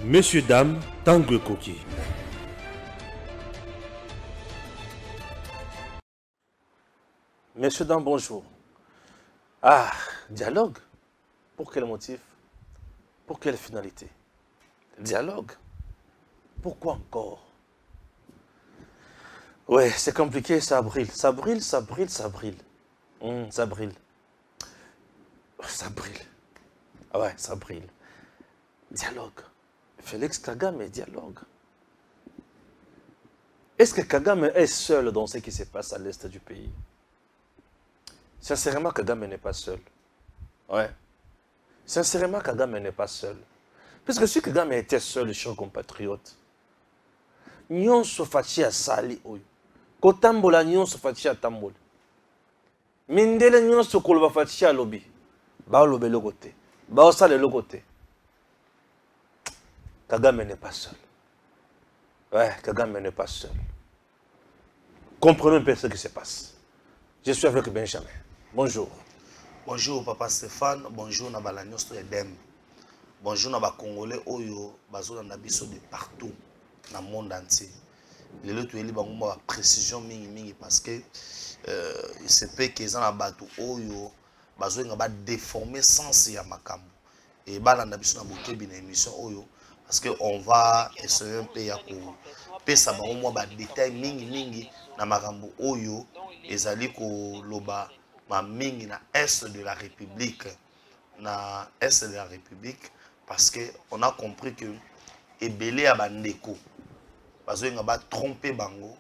Messieurs, dames, Tanguy Koki. Messieurs, dames, bonjour. Ah, dialogue. Pour quel motif? Pour quelle finalité? Dialogue. Pourquoi encore? Ouais, c'est compliqué, ça brille. Ça brille, ça brille, ça brille. Ça brille. Ça brille. Ah ouais, ça brille. Dialogue. Félix Kagame, dialogue. Est-ce que Kagame est seul dans ce qui se passe à l'est du pays? Sincèrement, Kagame n'est pas seul. Ouais. Sincèrement, Kagame n'est pas seul. Parce que si Kagame était seul, chers compatriotes, nyonso fachi ya sali oyo. Kotambola nyonso fachi ya tambola. Mindele nyonso koloba fachi ya lobi. Ba lobe le côté. Ba osale le côté. Kagame n'est pas seul. Ouais, Kagame n'est pas seul. Comprenons un peu ce qui se passe. Je suis avec Benjamin. Bonjour. Bonjour Papa Stéphane, bonjour na balagnos to edem. Bonjour na ba Congolais oyo bazo na biso de partout dans le monde entier. Lelo to eli bango ba précision mingi parce que il se peut que za na bato oyo bazo nga ba déformer sens ya makambo. Et ba na biso na bokebi na émission oyo parce que on va essayer un peu ya ko pesa bango mo ba détail mingi na makambo oyo ezali ko loba ma mingi na est de la République, na est de la République, parce que on a compris que ebele a bandeko, bazo nga ba tromper bango,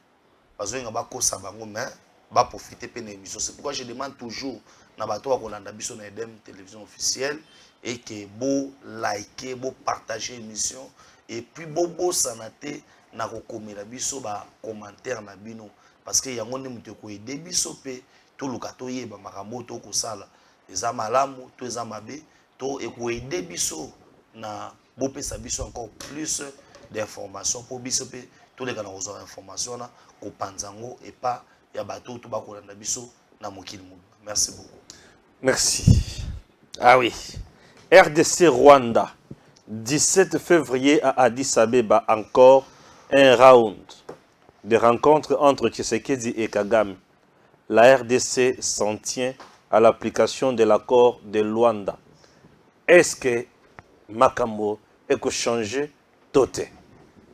bazo nga ba kosa bango, mais ba profiter pe na émission. C'est pourquoi je demande toujours na bato wa kolanda biso na Edem télévision officielle et que bo liker, bo partager émission et puis bo sanate na ko komela biso ba commentaire na bino parce que yango ne muté ko aider biso pe tout le cateau y est makamoto kosala eza malamu to eza mabe to ekoede biso na bopesa biso encore plus d'informations pour biso pe tous les canaux aux informations na ko panzango et pas ya bato to bakolanda biso na mokili mu. Merci beaucoup. Merci. Ah oui. RDC Rwanda, 17 février à Addis Abeba, encore un round de rencontres entre Tshisekedi et Kagame. La RDC s'en tient à l'application de l'accord de Luanda. Est-ce que Makambo est changé toté?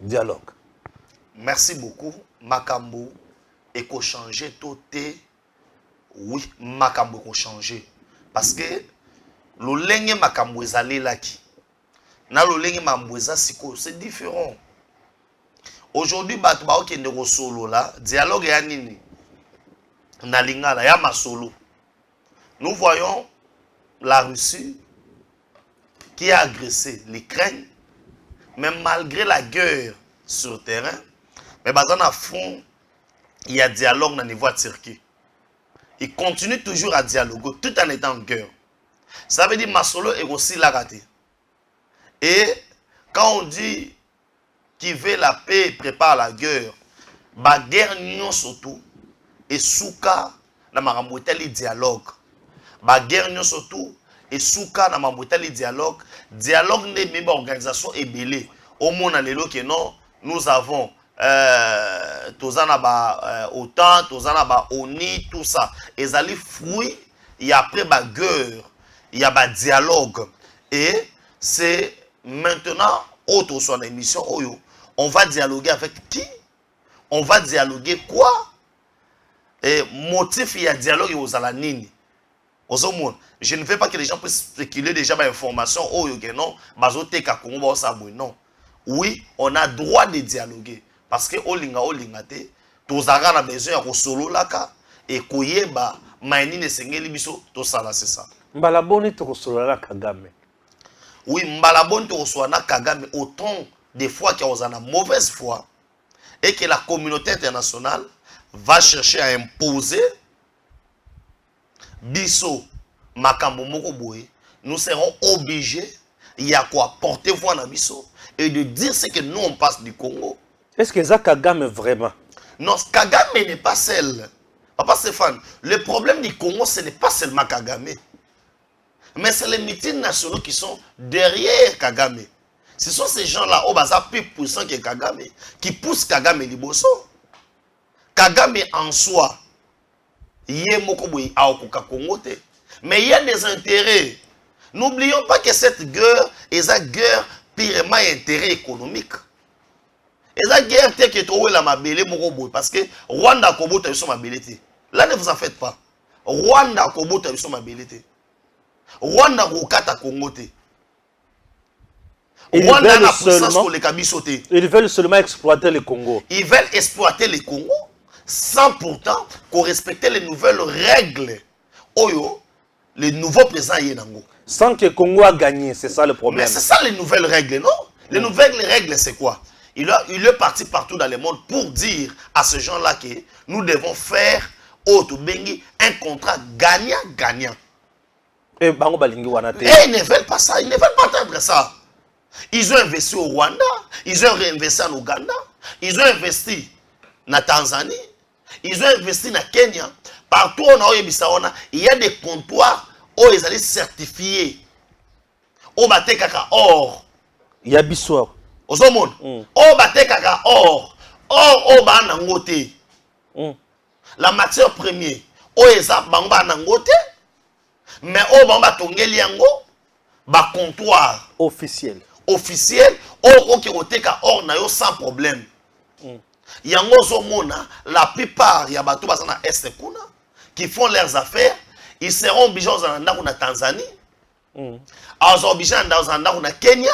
Dialogue. Merci beaucoup. Makambo est changé toté. Oui, Makambo est changé. Parce que le lenge Makambo est allé là qui. Na le lenge Makambo est siko, c'est différent. Aujourd'hui, Batba qui est solo là, dialogue est nini. Nalingala, ya masolo. Nous voyons la Russie qui a agressé l'Ukraine, mais malgré la guerre sur le terrain, mais dans le fond, il y a dialogue au niveau de Turquie. Il continue toujours à dialoguer tout en étant en guerre. Ça veut dire que Masolo est aussi la raté. Et quand on dit qu'il veut la paix et prépare la guerre, la guerre non surtout. Et souka na marambotali dialogue. Ba guerre nyo surtout et souka na marambotali dialogue. Dialogue ne même organisation est belé. Au monde lelo que non, nous avons tozana ba OTAN, tozana ba ONI, tout ça. Et ali fruit, il y a après ba guerre, il y a ba dialogue. Et c'est maintenant autre soit l'émission oyo, on va dialoguer avec qui? On va dialoguer quoi? Et motif il y a dialogue aux alanini. Je ne veux pas que les gens puissent spéculer déjà par information. Oh, non, non. Oui, on a droit de dialoguer. Parce que olinga te, tozara na besoin de solo laka et koyeba maini ne sengeli biso to sala c'est ça. Mbalaboni to solo la Kagame. Oui, mbalaboni to solo na Kagame autant des fois qu'il y a une mauvaise foi et que la communauté internationale va chercher à imposer biso makambo moko boye, nous serons obligés il y a quoi porter voix na biso et de dire ce que nous on passe du Congo. Est-ce que ça Kagame vraiment? Non, Kagame n'est pas seul. Papa Stéphane, le problème du Congo ce n'est pas seulement Kagame, mais c'est les meetings nationaux qui sont derrière Kagame. Ce sont ces gens-là, au bazar plus puissants que Kagame, qui poussent Kagame liboso. Kagame en soi, mais il y a des intérêts. N'oublions pas que cette guerre est une guerre purement intérêt économique. Et la guerre qui est trop la mabélé parce que Rwanda Kobo a son mabélité. Là ne vous en faites pas. Rwanda Kobo a son mabélité. Rwanda Rokata Kongote. Ils veulent seulement exploiter le Congo. Ils veulent exploiter le Congo sans pourtant qu'on respecte les nouvelles règles. Oyo, les nouveaux présidents Yenango. Sans que le Congo a gagné, c'est ça le problème. Mais c'est ça les nouvelles règles, non? Les nouvelles règles, c'est quoi? Il est parti partout dans le monde pour dire à ces gens-là que nous devons faire un contrat gagnant-gagnant. Et ils ne veulent pas ça, ils ne veulent pas entendre ça. Ils ont investi au Rwanda, ils ont réinvesti en Ouganda, ils ont investi en Tanzanie, ils ont investi en Kenya. Partout il y a des comptoirs où ils allaient certifier. Au Batekaka or. Il y a Bissor. Au Zomon. Au Batekaka or. Or au Banangote. La matière première. Au Eza Bamba Nangote. Mais au Bamba Tongeliango. Ba comptoir. Officiel. Officiel. Au Okiroteka or na yo sans problème. Yango Zomona. La plupart y a bateau basana Est Kuna. Qui font leurs affaires. Ils seront obligés en Tanzanie. Ils sont obligés en Kenya.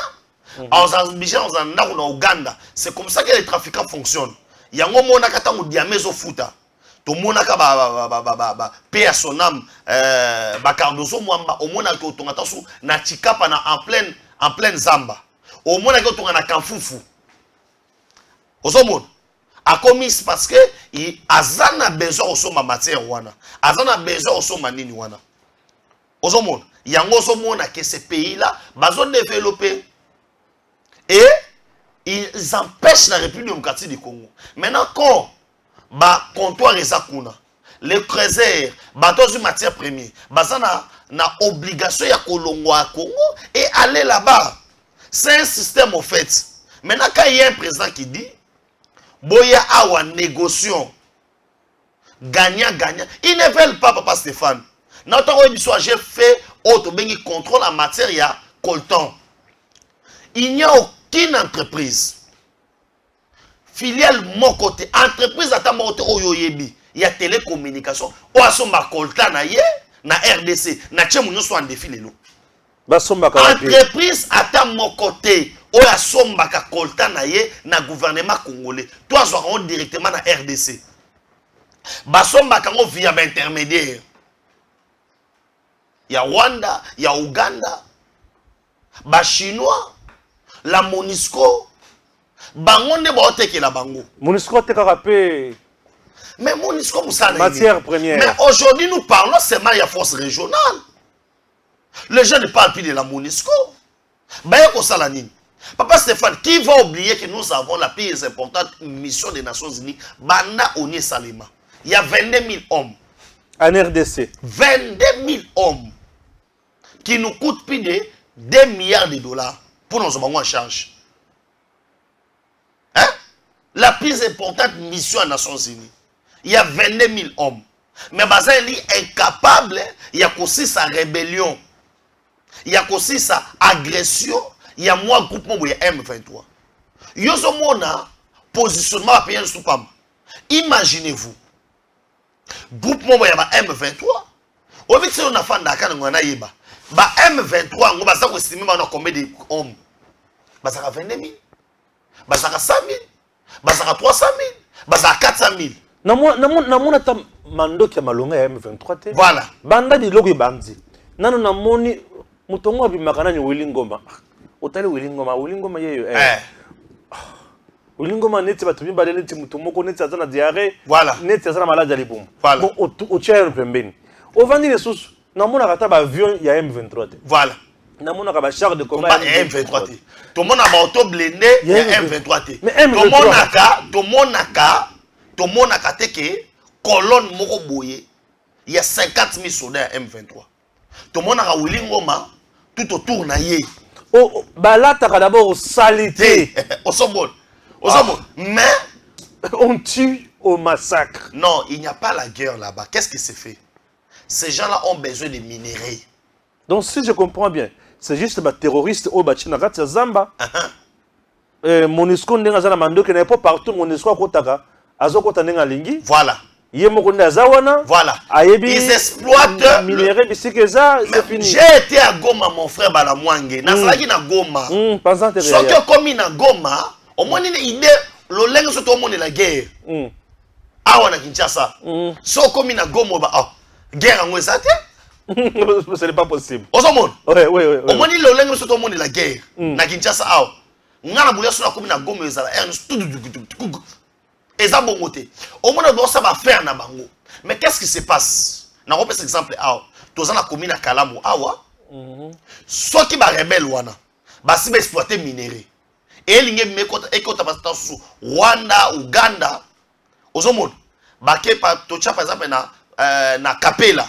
Ils sont obligés en Ouganda. C'est comme ça que les trafiquants fonctionnent. Il y a un moment où il y a des futa. Tout le monde a paix à son âme. Cardozo Mwamba. Au moment où on a en pleine Zamba. Au moment où on a Kanfufu. Au moment a commis parce que Azana besoin de ma matière wana. Azana besoin de ma nini wana. Ozomon, yango zomona que ces pays-là bazo développer et ils empêchent la République démocratique du Congo. Maintenant quand ba comptoir ezakuna, les trésors, bateaux de matière première, bazana na obligation ya kolongwa à Congo et aller là-bas. C'est un système au fait. Maintenant quand il y a un président qui dit Boya awa négociation gagnant. Ils ne veulent pas, papa Stéphane. Notre j'ai fait autre bengi contrôle en matière ya coltan. Il n'y a aucune entreprise. Filiale mon côté. Entreprise à ta moto oyoyebi. Il y a télécommunication. Ou à son coltan na ye na RDC. Na tchemounyo soit en défi les loups. Entreprise à ta mon côté. Ou à son baka coltan na ye na gouvernement congolais. Toi on directement na RDC. Basomba kango via intermédiaire. Il y a Rwanda, il y a Ouganda. Ba chinois, la Monisco. Bangonde ba oteke la bango. Monisco te karapé. Mais Monisco moussana. Matière première. Mais aujourd'hui nous parlons seulement de la force régionale. Les gens ne parlent plus de la Monisco. Bayako Salanine. Papa Stéphane, qui va oublier que nous avons la plus importante mission des Nations Unies, Banda Oni Salima. Il y a 22 000 hommes. En RDC. 22 000 hommes qui nous coûtent plus de 2 milliards de dollars pour nous en charge. Hein? La plus importante mission des Nations Unies. Il y a 22 000 hommes. Mais Bazali est incapable, il y a aussi sa rébellion. Il y a aussi sa agression. Il y a moins groupement où il y a M23. Il y a un positionnement à payer sous PAM. Imaginez-vous. Groupement où il y a M23. Au vu de on a fait Dakar, on a yéba. Bah M23, on va savoir estimer combien d'hommes. Bah ça a 22 000. Bah ça a 100 000. Bah ça a 300 000. Bah ça a 400 000. Namona ta mando qui a malonga M23. Voilà. Banda di logo bandi. Nano namoni mutongo abimaka ni Wilingoma. Otale Wilingoma yeyo Wilingoma neti batumi bale neti mutomoko neti azana diarrhée. Voilà. Neti azana malade alibum. Voilà. Bon au tiers pembeni. Au vandi les sous namona kata ba avion ya M23. Voilà. Namona ka ba char de combat M23. Tout le monde a auto blindé ya M23. Mais M23 tout le monde a que colonne moko boye. Il y a 50 000 soldats à M23. Tout le monde a Wilingoma tout autour na ye. balataka d'abord salité. Mais on tue au massacre. Non, il n'y a pas la guerre là-bas. Qu'est-ce qui se fait? Ces gens-là ont besoin de minerais. Donc si je comprends bien, c'est juste des terroristes au Bachinagati Zamba. Monisco ndenga zana mando que n'est pas partout Monisco kotaka azokota ndenga lingi. Voilà. Voilà. Ils exploitent minerais bisikeza, c'est fini. J'ai été à Goma, mon frère Balamwange. Nasalaki na Goma. Pensant te réel. Sauf que comme na Goma, au moins une idée, le lingue sur tout le monde est la guerre. Ah on a Kinshasa. Sauf comme na Goma ba guerre en Ouest. Ce n'est pas possible. Au monde. Oui. Au moins le lingue sur tout le monde est la guerre. Na Kinshasa ah. Ngana boulia sur la commune na Goma ezala. Et ça bon côté. Au moins on ça va faire na bango. Mais qu'est-ce qui se passe? Na repère cet exemple ah. Tous la commune à Kalamu awa. Soit qui va rebelle wana. Ba si ba exploiter minerais. Et linge mekota ekota basta su Rwanda, Uganda. Ozomon. Ba ke pa tocha par exemple na Kapela.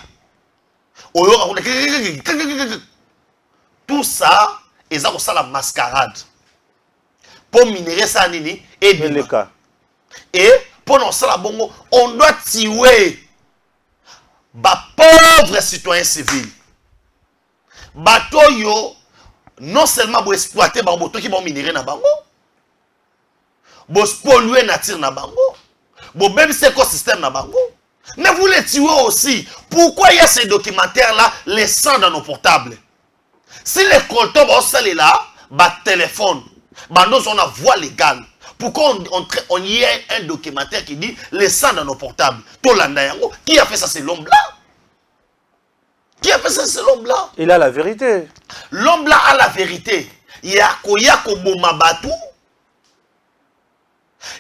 Oyo tout ça ils ont ça la mascarade. Pour minerais ça nini et le cas. Et pour nous ça bongo, on doit tuer ba pauvres citoyens civils. Bato yo non seulement pour exploiter ba moto qui bon minerais na bango, pour polluer nature na bango, pour même cet écosystème na bango. Mais vous les tuez aussi. Pourquoi il y a ces documentaires là laissant dans nos portables? Si les coltons vont s'aller là, bah téléphone, bah nous on a voie légale. Pourquoi on y a un documentaire qui dit laissant dans nos portables? Qui a fait ça? C'est l'homme blanc. Qui a fait ça? C'est l'homme blanc. Il a la vérité. L'homme blanc a la vérité. Il y a Bomabatu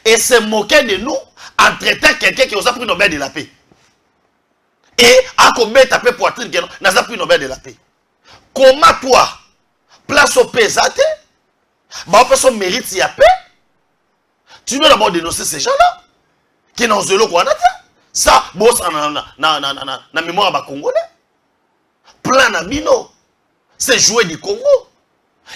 et se moquer de nous en traitant quelqu'un qui a pris Nobel de la paix. Et à combien tapé poitrine qui n'a pris Nobel de la paix. Comment toi, place au pesate, bah on peut son mérite y a paix. Tu dois d'abord dénoncer ces gens-là. Qui n'ont pas quoi ça, boss na mémoire ba congolais. Plan na bino. C'est jouer du Congo.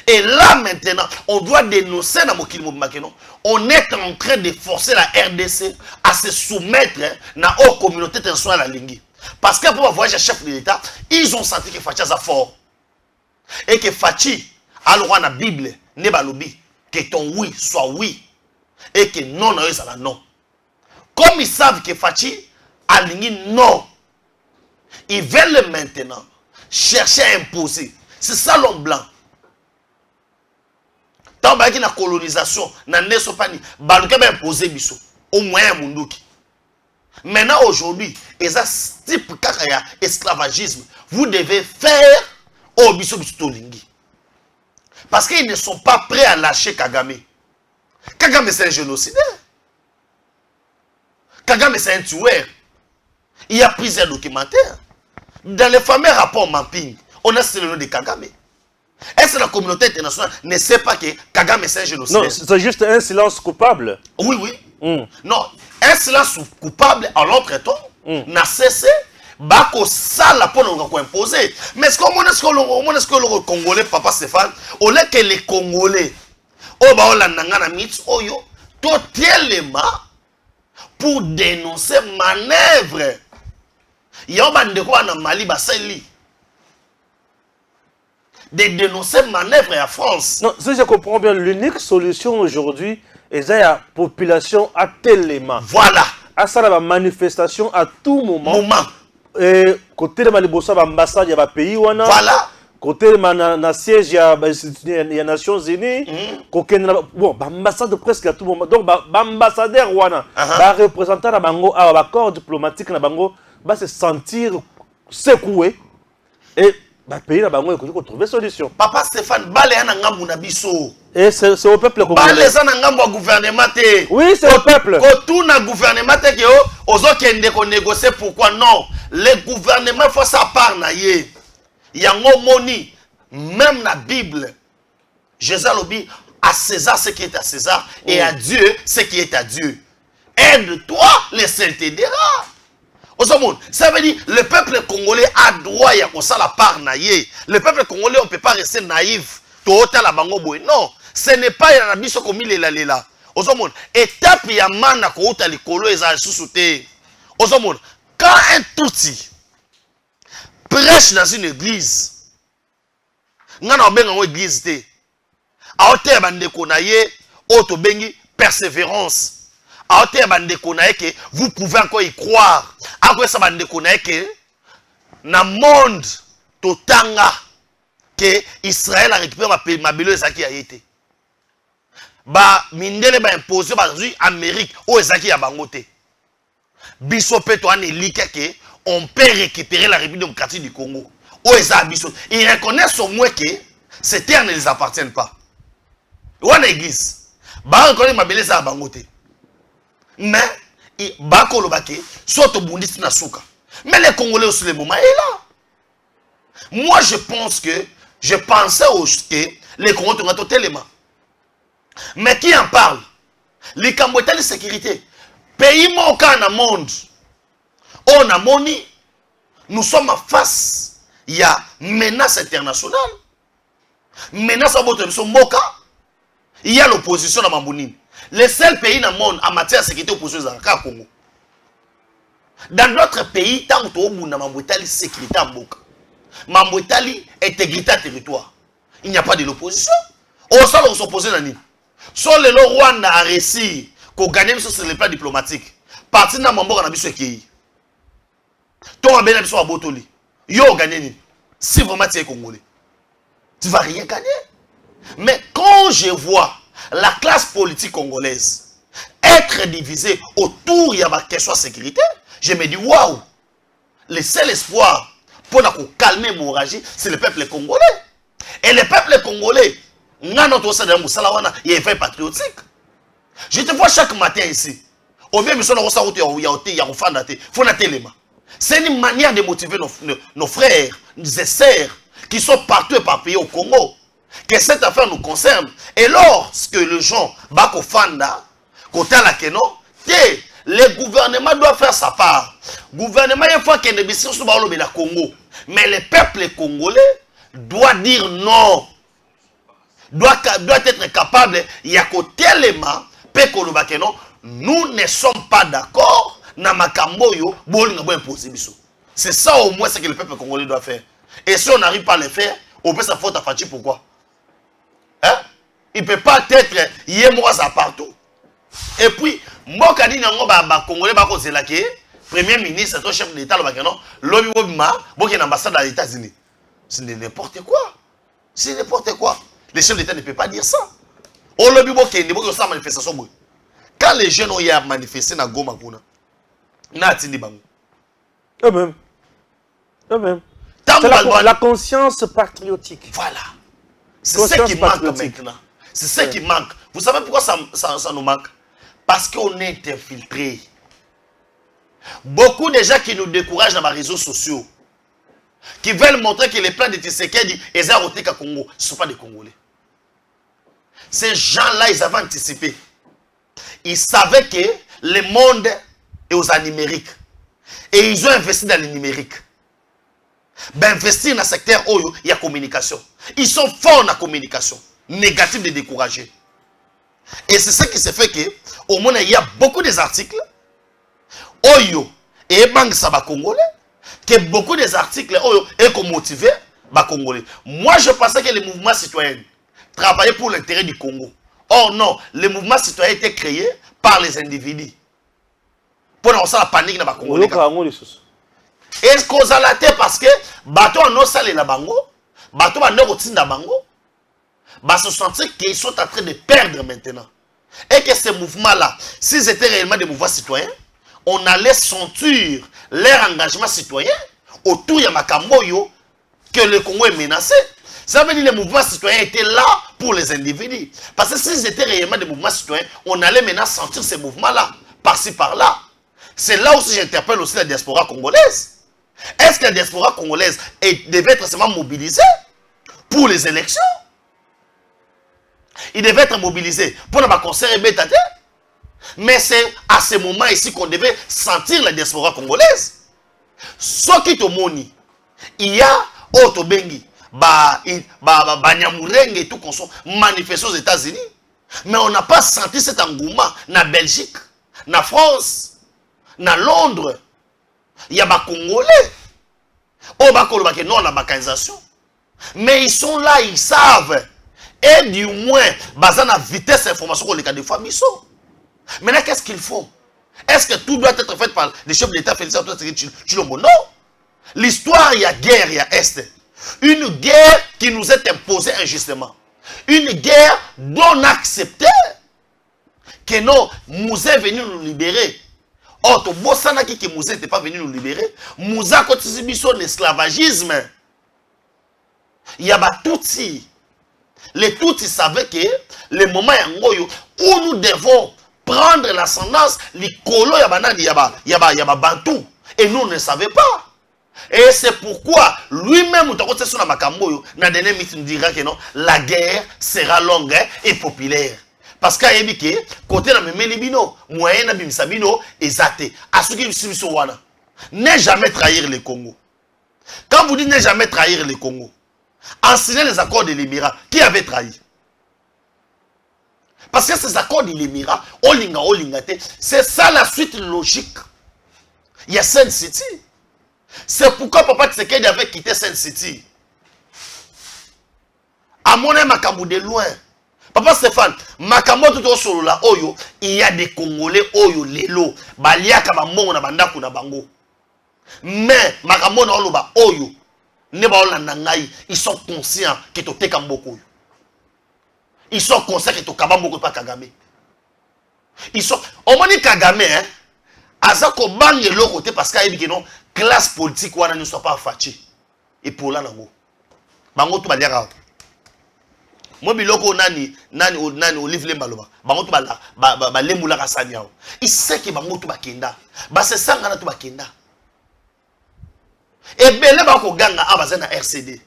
Et là maintenant, on doit dénoncer dans Mokili Mobimakeno. On est en train de forcer la RDC à se soumettre à la communauté internationale à la Lingui. Parce que pour avoir un chef de l'État, ils ont senti que Fachi a fort. Et que Fachi a le droit dans la Bible, ne balobi, que ton oui soit oui. Et que non, non, ça non. Comme ils savent que Fachi a Lingui non, ils veulent maintenant chercher à imposer. C'est ça l'homme blanc. Tant que la colonisation, na nesopani, baluka ba imposer biso au moyen munduki. Maintenant aujourd'hui, et ça type kakaya esclavagisme, vous devez faire au biso biso lingi. Parce qu'ils ne sont pas prêts à lâcher Kagame. Kagame c'est un génocidaire. Kagame c'est un tueur. Il y a plusieurs documentaires. Dans les fameux rapports mapping, on a cité le nom de Kagame. Est-ce que la communauté internationale ne sait pas que Kagame c'est un génocide? Non, c'est juste un silence coupable. Oui, oui. Non, un silence coupable à l'entretemps n'a cessé. Bako ça la pour nous imposer. Mais est-ce que le Congolais, Papa Stéphane, au lieu que les Congolais, au bas la nangana mit oyo, totalement pour dénoncer manœuvre. Il y a un bande de quoi dans Mali baseli. De dénoncer manœuvre à France. Non, si je comprends bien, l'unique solution aujourd'hui est la population à tellement. Voilà. À ça, la manifestation à tout moment. Et côté de Malibosa, l'ambassade, il y a un pays. Voilà. Côté de ma siège, il y a les Nations Unies. Bon, l'ambassade presque à tout moment. Donc, l'ambassadeur, le représentant de Bango, l'accord diplomatique de Bango, va se sentir secoué. Et le pays de Bango, il faut trouver solution. Papa Stéphane, balé na ngambu na biso. Et c'est au peuple congolais. Balé ça na ngambu au gouvernement. Oui, c'est au peuple. Quand tout na gouvernement te que ozo kende ko négocier pourquoi non? Le gouvernement faut sa part na ye. Yango moni même la Bible. Jésus lobi à César ce qui est à César et à Dieu ce qui est à Dieu. Aide-toi, le Seigneur t'aidera. Ça veut dire le peuple congolais a droit à ça la part naïe. Le peuple congolais on ne peut pas rester naïf Total la bango boy. Non, ce n'est pas la biso comme il est là. Osomon, étape ya mana ko uta likolo eza sous-souté. Osomon, quand un touti prêche dans une église, ngana obenga ngo église té. Aote bandeko na ye, auto bengi persévérance. Aote bandeko na ye que vous pouvez encore y croire. Ako sa bandeko na ye que na monde totanga que Israël a récupéré ma belo ezaki a été. Ba mindele ba imposé ba Amérique o ezaki ya bangote. Biso peto an elika que on peut récupérer la République démocratique du Congo. O eza biso. Ils reconnaissent au moins que ces terres ne les appartiennent pas. Ou en église. Ba reconnaît ma belle za bangote. Mais ba kolobake soto bundisi na souka. Mais les Congolais aussi le moment est là. Moi je pense que je pensais que les Congolais ont tellement. Mais qui en parle? Les Cambodgiens de sécurité. Pays manquant dans le monde. On a moni. Nous sommes face. Il y a menace internationale. Menace à votre moka. Il y a l'opposition dans Mambounine. Les seuls pays dans le monde en matière de sécurité opposition c'est le Congo. Dans d'autres pays, tant que vous avez Mamboitali sécurité en Boka. Mamboitali intégrité à territoire. Il n'y a pas de l'opposition. On s'en s'opposer dans l'île. Sur le Rwanda a réussi qu'on gagne sur le plan diplomatique. Parti dans mon bord, on a mis ce qui. Ton abel a sur Botoli. Yo gagné. Si vraiment tu es Congolais, tu vas rien gagner. Mais quand je vois la classe politique congolaise être divisée autour de la question de sécurité, je me dis waouh, le seul espoir pour calmer l'hémorragie, c'est le peuple congolais. Et le peuple congolais, il y a un fait patriotique. Je te vois chaque matin ici. C'est une manière de motiver nos frères, nos sœurs qui sont partout éparpillés au Congo. Que cette affaire nous concerne. Et lorsque les gens bako fanda, côté la keno, le gouvernement doit faire sa part. Le gouvernement, il faut qu'il y ait des sur le Congo. Mais le peuple congolais doit dire non. Doit être capable, il y a côté l'élément, nous ne sommes pas d'accord. C'est ça au moins ce que le peuple congolais doit faire. Et si on n'arrive pas à le faire, on peut sa faute à Fachi. Pourquoi? Hein? Il ne peut pas être yémoisa partout. Et puis, moi, quand je Congolais, Premier ministre, chef d'État, l'ambassade des États-Unis. C'est n'importe quoi. C'est n'importe quoi. Le chef d'État ne peut pas dire ça. Quand les jeunes ont manifesté dans Goma, eux-mêmes. La conscience patriotique. Voilà. C'est ce qui manque maintenant. C'est ce qui manque. Vous savez pourquoi ça nous manque? Parce qu'on est infiltré. Beaucoup de gens qui nous découragent dans les réseaux sociaux, qui veulent montrer que les plans de Tshisekedi et Zarotika Congo, ce ne sont pas des Congolais. Ces gens-là, ils avaient anticipé. Ils savaient que le monde est aux numériques. Et ils ont investi dans le numérique. Ben, investir dans le secteur où il y a communication. Ils sont forts dans la communication. Négatif de décourager. Et c'est ce qui se fait que, au monde, il y a beaucoup d'articles. Oyo et Bang Saba Congolais. Que beaucoup des articles Oyo et motivé les Congolais. Moi, je pensais que les mouvements citoyens travaillaient pour l'intérêt du Congo. Or non, les mouvements citoyens étaient créés par les individus. Pour nous la panique dans les Congolais. Est-ce qu'on a la tête parce que bateau en osale la bango, bateau en neurotine la bango, bah se sentir qu'ils sont en train de perdre maintenant. Et que ces mouvements-là, s'ils étaient réellement des mouvements citoyens, on allait sentir leur engagement citoyen autour de Makamboyo que le Congo est menacé. Ça veut dire que les mouvements citoyens étaient là pour les individus. Parce que s'ils étaient réellement des mouvements citoyens, on allait maintenant sentir ces mouvements-là, par-ci, par-là. C'est là aussi j'interpelle aussi la diaspora congolaise. Est-ce que la diaspora congolaise devait être seulement mobilisée pour les élections? Il devait être mobilisé pour le concert et bêta. Mais c'est à ce moment ici qu'on devait sentir la diaspora congolaise. Ce qui te moni, il y a Otobengi, Nyamurenge et tout qu'on soit manifestés aux États-Unis. Mais on n'a pas senti cet engouement na Belgique, na France, na Londres. Il y a des Congolais. Non, la balkanisation. Mais ils sont là, ils savent. Et du moins, basant la vitesse d'information qu'on les cas de fois, ils sont. Maintenant, qu'est-ce qu'ils font? Est-ce que tout doit être fait par les chefs de l'État Félix Antoine Tshilombo? Non. L'histoire, il y a guerre, il y a Est. Une guerre qui nous est imposée injustement. Une guerre dont on a accepté que non, Mouzé est venu nous libérer. Or, to Bossana qui Mouzé n'était pas venu nous libérer. Mouza continue sur l'esclavagisme. Il y a Tutsi. Les Tutsis savaient que le moment où nous devons prendre l'ascendance, les colons, il y a Bantou. Et nous ne savions pas. Et c'est pourquoi lui-même, nous dira que non, la guerre sera longue et populaire. Parce qu'il y a des côté de Melibino, moyen de Bimsabino, exacté. À ce qui ne jamais trahir le Congo. Quand vous dites ne jamais trahir le Congo, en signant les accords de l'Émirat, qui avait trahi? Parce que ces accords de l'Émirat, c'est ça la suite logique. Il y a Sun City. C'est pourquoi Papa Tshisekedi avait quitté Sun City. À mon avis, Makambo de loin. Papa Stéphane, Makambo tout au solo là, Oyo, il y a des Congolais, Oyo, Lelo, Baliaka, Bambo, Nabandaku, Nabango. Mais Makambo na Oloba, Oyo, ils sont conscients que tu es Kamboko. Ils sont conscients que tu es Kabamboko pas Kagame. Ils sont. On m'a dit Kagame, hein. Azako bang de l'autre côté parce qu'il y a une classe politique où on ne soit pas fâché. Et pour là, bango tu vas dire. Moi, biloko nani Olive Lembaloba. Bango tu vas lemula kasanya. Il sait que bango tu vas kenda. Bah c'est ça ngana tu vas kenda. Et belé bako ganga abazana RCD.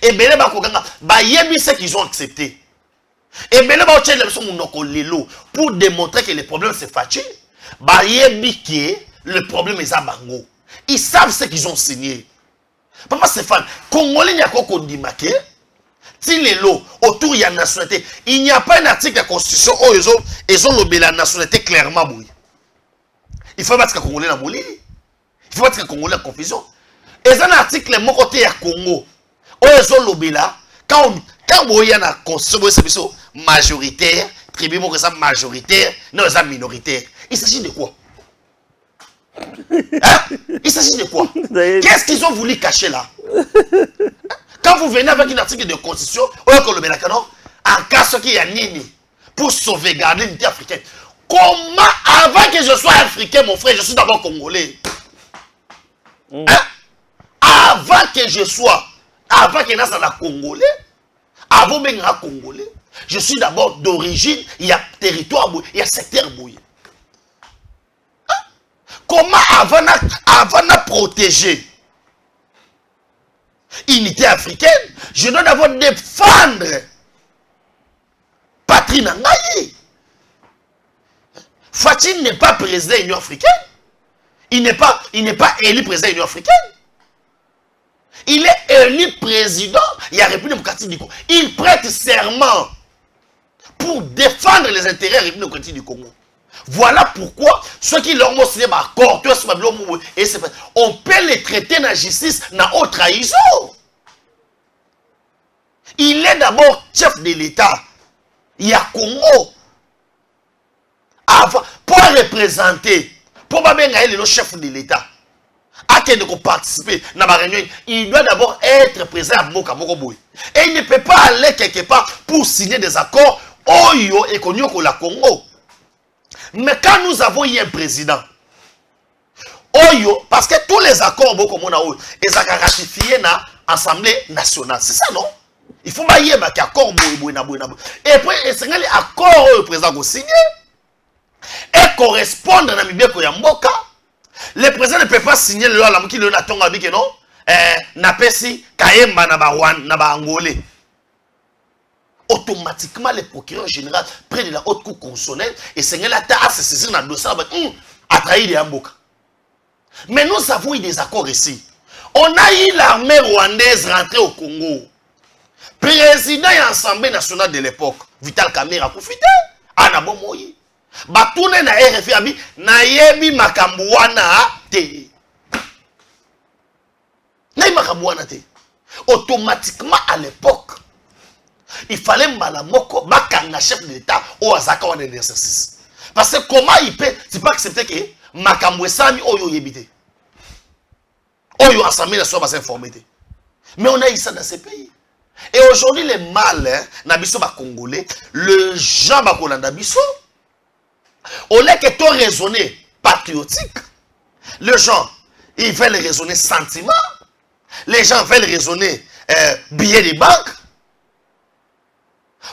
Et belé bako ganga ba yebi ce qu'ils ont accepté. Et belé bako tchele son monoko lelo pour démontrer que le problème c'est fâché. Ba yebi que le problème est à bango. Ils savent ce qu'ils ont signé. Papa Stéphane, Congolais n'y a qu'au Kondimake. Tilelo, autour il y a nationalité. Il n'y a pas un article de la Constitution où ils ont lobé la nationalité clairement. Il faut battre que Congolais na moli. Il faut battre que Congolais en confusion. Et un article mon côté à Congo. Où ils ont lobé là. Quand il y a la Constitution majoritaire, tribu majoritaire, non, c'est minoritaire. Il s'agit de quoi? Hein? Il s'agit de quoi? Qu'est-ce qu'ils ont voulu cacher là? Quand vous venez avec un article de constitution, en cas ce qu'il y a Nini, pour sauvegarder l'unité africaine, comment, avant que je sois africain, mon frère, je suis d'abord congolais. Hein? Avant que je sois congolais, avant même un congolais, je suis d'abord d'origine, il y a territoire, il y a secteur bouillé. Comment avant de protéger l'unité africaine, je dois d'abord défendre patrie Nangaï. Fatih n'est pas président de l'Union africaine. Il n'est pas élu président de l'Union africaine. Il est élu président de la République démocratique du Congo. Il prête serment pour défendre les intérêts de la République démocratique du Congo. Voilà pourquoi ceux qui leur ont signé l'accord, on peut les traiter dans la justice, dans la haute trahison. Il est d'abord chef de l'État. Il y a Congo. Pour représenter, pour le chef de l'État, participer dans la réunion, il doit d'abord être présent à Mokamokoboy. Et il ne peut pas aller quelque part pour signer des accords Oyo et Konyoko la Congo. Mais quand nous avons eu un président, Oyo, parce que tous les accords, ils sont ratifiés dans l'Assemblée nationale. C'est ça, non? Il faut qu'il y ait un accord. Et puis, les accords que le président a signé et correspondent à Namibeko Yamboka. Le président ne peut pas signer le loi qui le Natonga Bike, non? Napesi, Kayemba, Naba Angolais. Automatiquement, le procureur général près de la haute cour constitutionnelle et c'est l'État à se saisir dans le dossier a trahi les Amboka. Mais nous avons eu des accords ici. On a eu l'armée rwandaise rentrée au Congo. Président de l'Assemblée nationale de l'époque, Vital Kamerhe a profité. Anabo Moyi. Batoune na RFI abi na yebi makambu wana te. Na yebi makambu wana te. Automatiquement à l'époque, il fallait malamoko bakanga chef de l'État au azaka wana l'exercice. Parce que comment il peut, c'est pas accepter que makambu esami oyo yebite. Oyo Assemblée nationale va s'informer. Mais on a eu ça dans ces pays. Et aujourd'hui, les mal, Nabiso ba Congolais, le Jean Bakolanda Biso, au lieu que toi raisonner patriotique, les gens, ils veulent raisonner sentiment, les gens veulent raisonner billets de banque.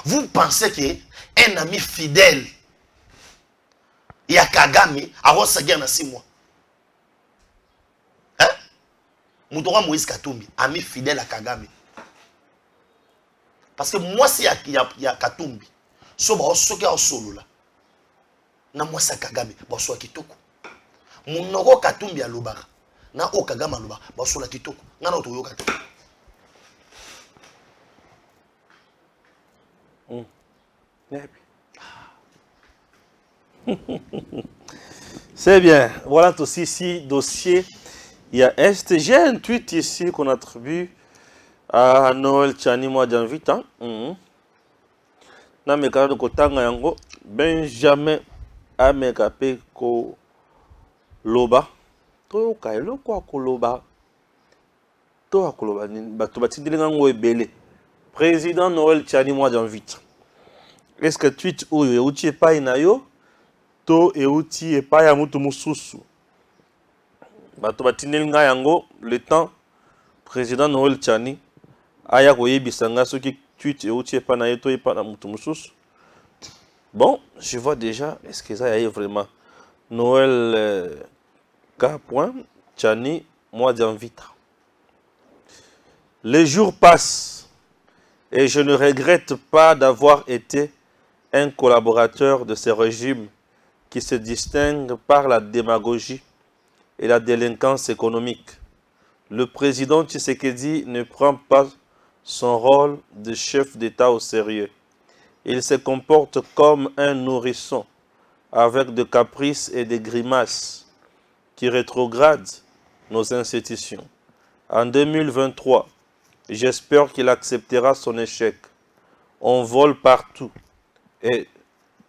Vous pensez qu'un ami fidèle, il y a Kagame, a reçu dans 6 mois. Hein? Moutoura Moïse Katumbi, ami fidèle à Kagame. Parce que moi, si il y a Katumbi, so ba osoki a solo là. Na moi sa Kagame, ba so kitoko. Munoko Katumbi a lobara. Na o Kagame a lobara, ba so la kitoko. Ngana otoyo Katumbi. C'est bien. Voilà aussi ici dossier. Il y a j'ai un tweet ici qu'on attribue à Noël Tchani moi d'Anvita. Na mekara de kotanga yango Benjamin amekape ko loba. To kailo kwa koloba. To akoloba ni bato batindinga ngo ebele. Président Noël Tchani moi d'Anvita. Est-ce que tweet oyo euti epai na yo to euti epai ya mutu mususu? Bato batindelinga yango le temps président Noël Tchani aya koyebisa nga soki tweet euti epai na yo to epai na mutu mususu. Bon, je vois déjà, est-ce que ça y est vraiment Noël K. Tchani moi d'Anvita. Les jours passent et je ne regrette pas d'avoir été un collaborateur de ces régimes qui se distinguent par la démagogie et la délinquance économique. Le président Tshisekedi ne prend pas son rôle de chef d'État au sérieux. Il se comporte comme un nourrisson avec des caprices et des grimaces qui rétrogradent nos institutions. En 2023, j'espère qu'il acceptera son échec. On vole partout. Et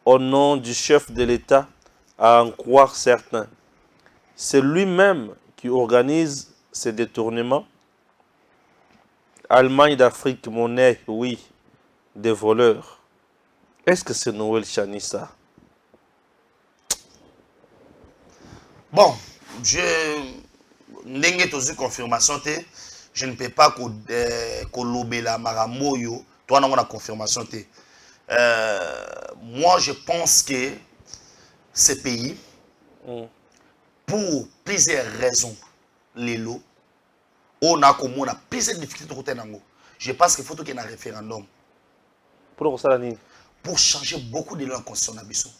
au nom du chef de l'État, à en croire certains, c'est lui-même qui organise ces détournements. Allemagne d'Afrique, monnaie, oui, des voleurs. Est-ce que c'est Noël Tchani ça? Bon, n'ai pas confirmation, je ne peux pas que la maramoyo, toi on a confirmation. Moi, je pense que ces pays, pour plusieurs raisons, les lots, on a plusieurs difficultés. Je pense qu'il faut qu'il y ait un référendum. Pour changer beaucoup de lois en constitution.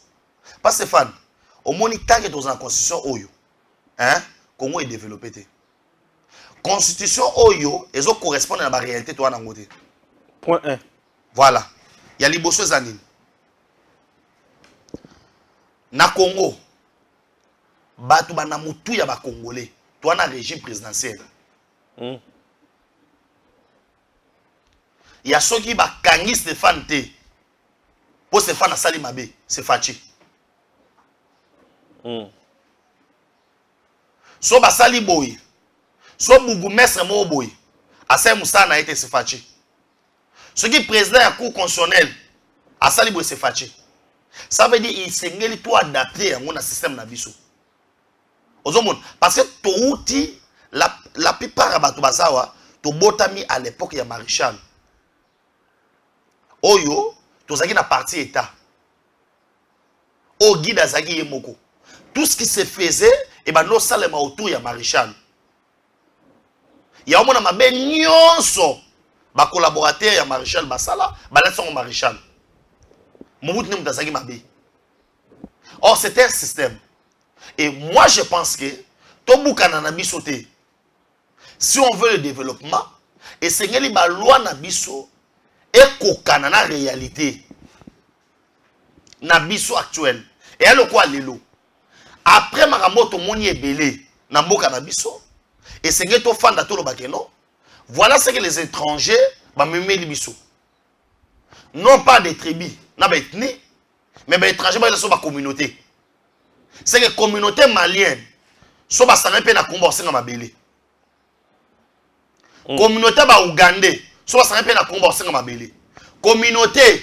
Parce que, Stéphane, au moins, il y a dans la constitution, hein, comment est développé. La constitution, elle correspond à la réalité. Point 1. Voilà. Il y a les bosses zanines. Na Congo, batu bana mutu ya ba Congolais, toi na régime présidentiel. Il y a ceux qui ba kangi Stéphane te. Pour Stéphane asali mabe, c'est fachi. So ba sali boy. So bougumestre mo boy. Asa Moussa na été c'est fachi. Ce qui est président de la Cour constitutionnelle, à Salibo c'est fâché. Ça veut dire qu'il s'est adapté à mon système nabiso. Parce que tout outil, la plupart de Basawa, tout botami à l'époque il y a maréchal. Oyo, tout ça qui na parti état. Au guide Azagi Yemoko. Tout ce qui se faisait, et ben non seulement autour il y a maréchal. Il y a un monde qui nyonso. Ba collaborateur ya maréchal Basala, son maréchal. Or, c'était un système. Et moi, je pense que Tobuka Nanami sauté. Si on veut le développement, et c'est que la loi na biso et kokana na réalité na biso actuel. Et alors quoi lelo? Après maramoto moni ebele na mboka na biso et c'est que to fanda to lo bakeno. Voilà ce que les étrangers ba memeli biso. Non pas des tribus, na ba ethnie, mais ba étrangers ba so ba communauté. C'est que communauté malienne so ba sanga pe na kombo senga mabele. Communauté ba ougandais so ba sanga pe na kombo senga mabele. Communauté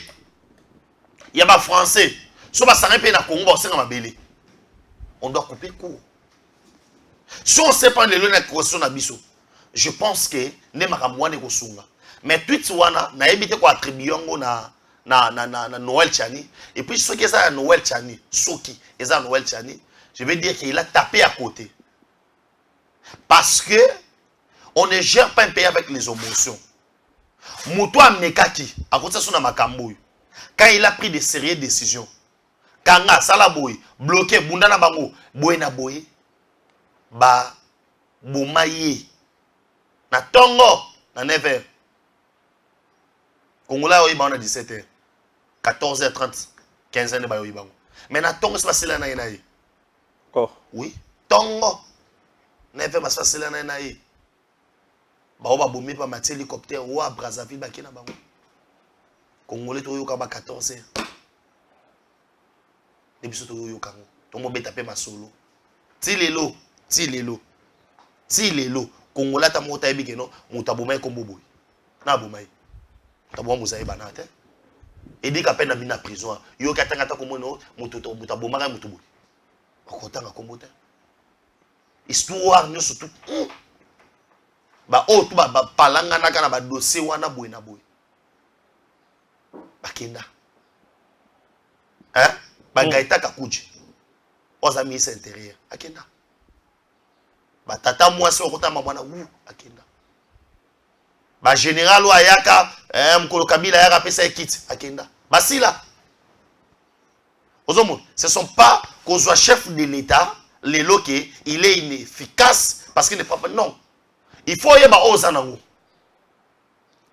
ya ba français so ba sanga pe na kombo senga mabele. On doit couper court. Si on sait pas les lois de la biso, je pense que ne makamwane ko sunga. Mais tweet wana na ebité ko attribuer na Noël Tchani et puis ceux qui ça Noël Tchani, Soki, ça Noël Tchani, je vais dire qu'il a tapé à côté. Parce que on ne gère pas un pays avec les émotions. Moutoua Mekaki, à côté de son makambo, quand il a pris de sérieuses décisions, Kanga Salaboy, bloqué Bundana Bango, Boena Boy, ba Boumaye, na Tongo, na 9h. Congola on a 17h, 14h30, 15h de Bayoibango. Mais na Tongo c'est facile à naïe. Oh. Oui, Tongo, 9h c'est facile à naïe. Baoba boumé par Mathieu hélicoptère ou à Brazzaville, Bakina Bango. Congolais to yoka ba 14h. Depuis ce tour yoka, ton mobile tapé ma solo. Ti lelo. Congolais ta mota ebi keno, mutabomai kombo boy. Na bomai. Tabomai muzaï banate. Et dit qu'à peine à mina prison, yo katanga ta komono, mutabomai mutuboy. Okotanga kombo te. Histoire nyo surtout. Ba o tu ba palanga na kana ba dossier wana boy na boy. Bakenda. Hein? Ba gaita kakuji. Oza ministre intérieur. Akenda. Ba tata mwasi okota mabwana wu akenda. Ba général wa yaka mkolo Kabila yaka pesa ekiti akenda. Basila. Ozomon, ce sont pas qu'on soit chef de l'État, les loquets, il est inefficace parce qu'il n'est pas non. Il faut yeba oza nango.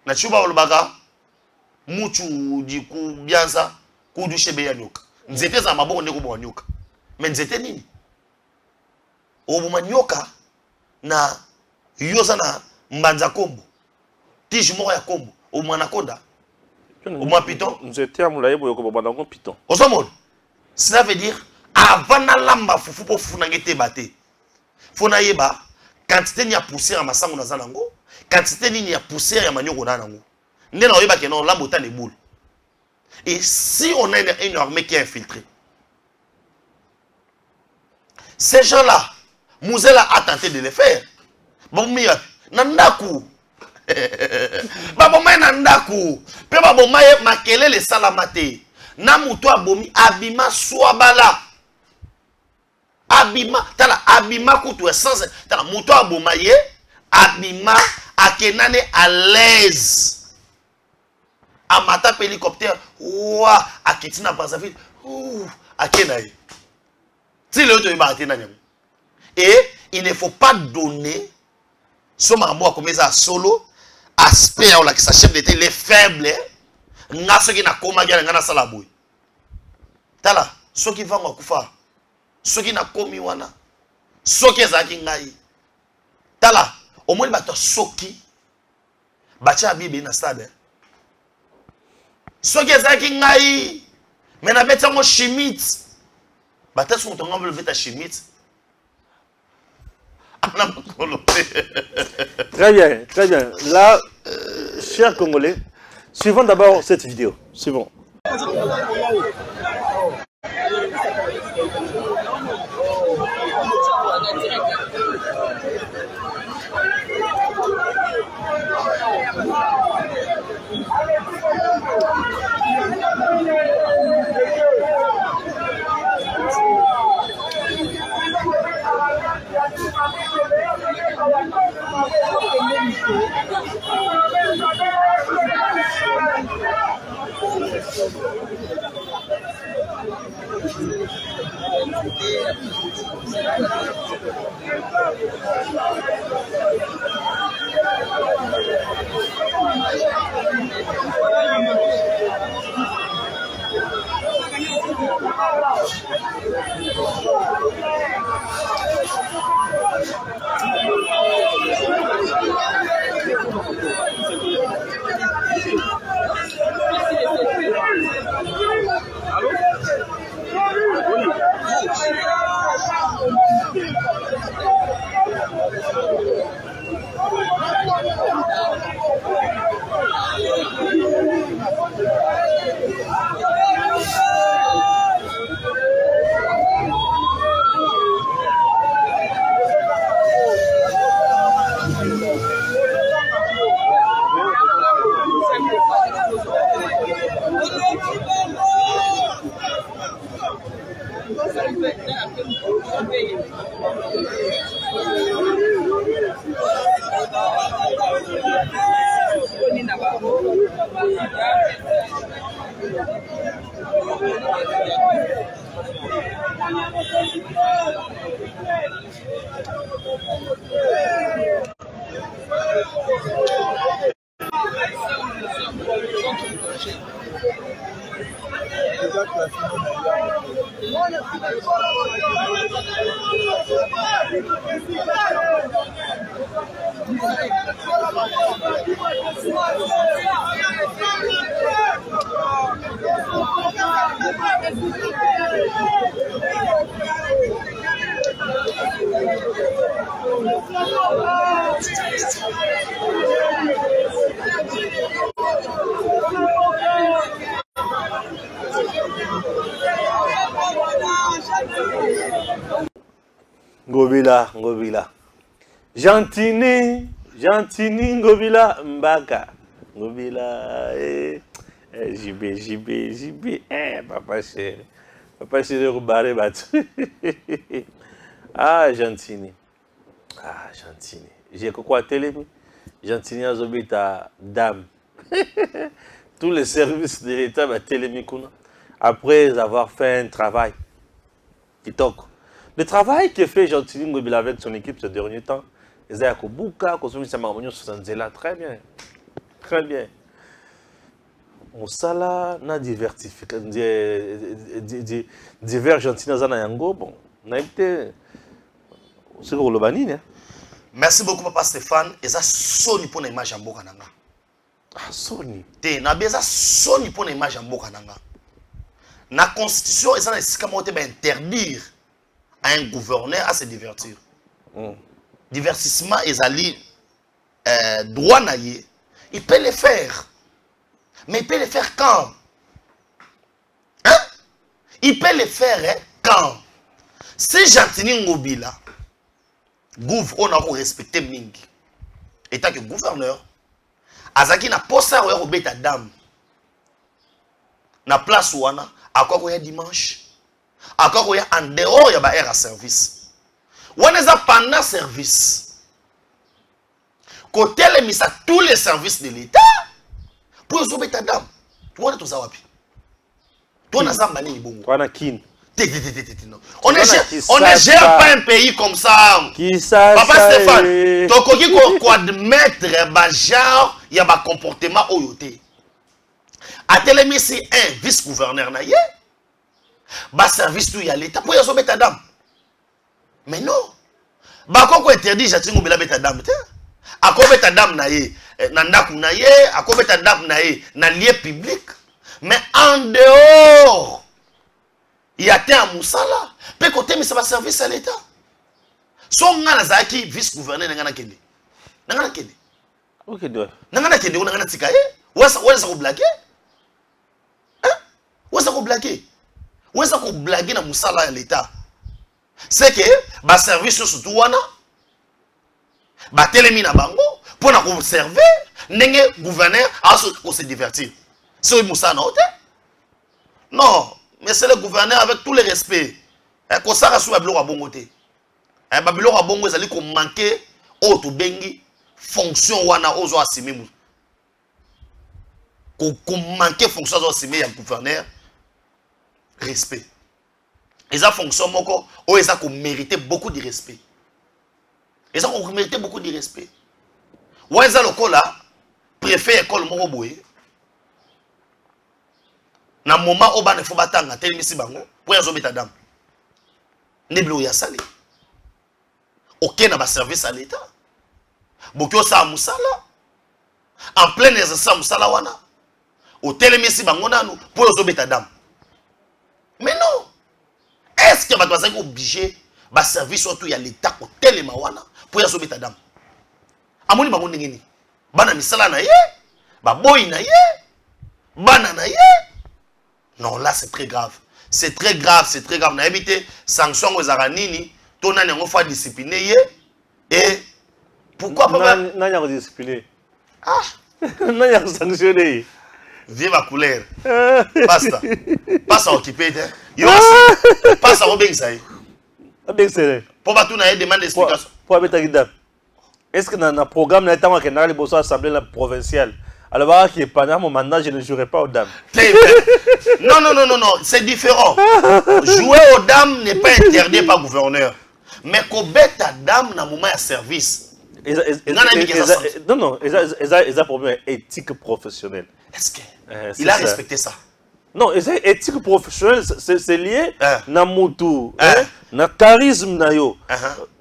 Na chuba olbaga muchu di ku bianza ku du shebe ya nyoka. Nzete za maboko ndeko bo nyoka. Mais nzete nini? Obuma nyoka na yoza na mbanza kombo. Tiji moko ya kombo. Obuma nakonda. Obuma piton. Nzete ya mulaye boyo ko banda ko piton. Osomon. Cela veut dire avant na lamba fufu po fufu nangete bate. Fona yeba quantité ni a poussière à masango na zanango, quantité ni a poussière à manioko na nango. N'est na yeba que non la bota les boules. Et si on a une armée qui est infiltrée, ces gens-là, Mouzela a tenté de le faire. Bon, mais nandaku. Baboma nandaku. Pe baboma makele le salamate. Na muto abomi abima swabala. Abima, tala abima kutu essence, tala muto abomaye, abima akenane à l'aise. Amata hélicoptère, ouah, aketina Brazzaville, ouh, akenaye. Si le autre est battu, et il ne faut pas donner ce marmot comme ça solo aspect à sa chef d'état les faibles, n'a ce qui n'a pas gagné n'a salaboui. Tala, ceux qui vont à Koufa. Ceux qui n'a commis wana, ceux qui zaki ngai. Tala, au moins bato soki, bacha bibi na stade. Ceux qui zaki ngai, mais na beta mo chimite. Bata son ton enveloppe beta chimite. Très bien, très bien. Là, chers Congolais, suivons d'abord cette vidéo. Suivons. Ngobila, Ngobila. Gentini, Ngobila, Mbaka. Ngobila, JB, papa chéri. Papa chéri, Roubaré, battu. Ah, Gentini. J'ai quoi télé, Gentini a zobita dame. Tous les services de l'État, après avoir fait un travail qui toque. Le travail que fait Gentini Ngobila avec son équipe ce dernier temps, ils ont très bien. Très bien. On sala na diversifié divers Gentini na yango bon na été c'est le banini. Merci beaucoup papa Stéphane et ça soni pour l'image en boka nanga. Ah soni. Te na beza soni pour l'image en boka nanga. Na constitution ils ont interdire à un gouverneur à se divertir. Divertissement et ali droit naïe, il peut le faire. Mais il peut le faire quand? Hein? Il peut le faire quand? Si Gentini Ngobila, on a respecté Mingi, étant que gouverneur, Azaki n'a pas ça au bêta dame. Na place où on a, à quoi il y a dimanche? À quoi il y a en dehors, il y a air à service. On est pendant service. Côté les mis à tous les services de l'État pour les obéir ta dame. Toi, on est tous à wapi. Toi, on a zambani ni bongo. Toi, on a kin. On ne gère pas un pays comme ça. Qui ça? Papa Stéphane, tu peux admettre genre il y a un comportement oyoté. A télémis c'est un vice-gouverneur naïe. Ba service tout y a l'État pour y obéir ta dame. Mais non. Bah quand on interdit Gentini Ngobila beta dame te. A quoi beta dame naïe nandaku naïe, a quoi beta dame naïe na lieu public. Mais en dehors il y a un moussala. Pe côté mais ça va service à l'État. Son ngana zaki vice-gouverneur ngana kende. Ngana kende. OK doit. Ngana kende ou ngana tikaye. Ou ça ko blaguer? Hein? Ou ça ko blaguer? Ou ça ko blaguer na moussala à l'État? C'est que ba service surtout wana ba telemi na bango pour na observer ndenge gouverneur a se divertir. C'est moussa na ote? Non, mais c'est le gouverneur avec tout le respect. Ko sara sou babilo wa bongo te. Babilo wa bongo ezali ko manquer o to bengi fonction wana ozo asimi mu. Ko manquer fonction ozo asimi ya gouverneur respect. Et ça fonctionne beaucoup. Oh, ça mérite beaucoup de respect. Et ça mérite beaucoup de respect. Ouais, ça le là, préfet école Moroboué. Na moment où ban faut batanga tel misi bango pour yazo beta dame. Neblo ya sali. OK na ba service à l'état. Bokyo sa musala. En plein exercice musala wana. Au tel misi bango nanu pour yazo beta dame. Mais non. Est-ce que vous êtes obligé de servir surtout à l'État au télémawana pour y sauver ta dame? Amoni bango ngeni. Bana misala na ye, ba boy na ye, bana na ye. Non, là c'est très grave. C'est très grave, c'est très grave. Na éviter sanction aux aranini, ton nani on fa discipliner ye et pourquoi pas nani on discipliner? Ah, nani on sanctionner. Vive ma couleur. Basta. Pas à occuper. Yo, pas à obéir ça. Pour pas tout na demande d'explication. Pour mettre guidable. Est-ce que dans le programme na temps que na les bosso assemblée provinciale. Alors voilà qui est pendant mon mandat je ne jouerai pas aux dames. Non, c'est différent. Jouer aux dames n'est pas interdit par gouverneur. Mais qu'on bête ta dame dans moment de service. Non, ils ont un problème éthique professionnelle. Est-ce qu'il a respecté ça? Non, éthique professionnelle, c'est lié na mutu, na charisme na yo.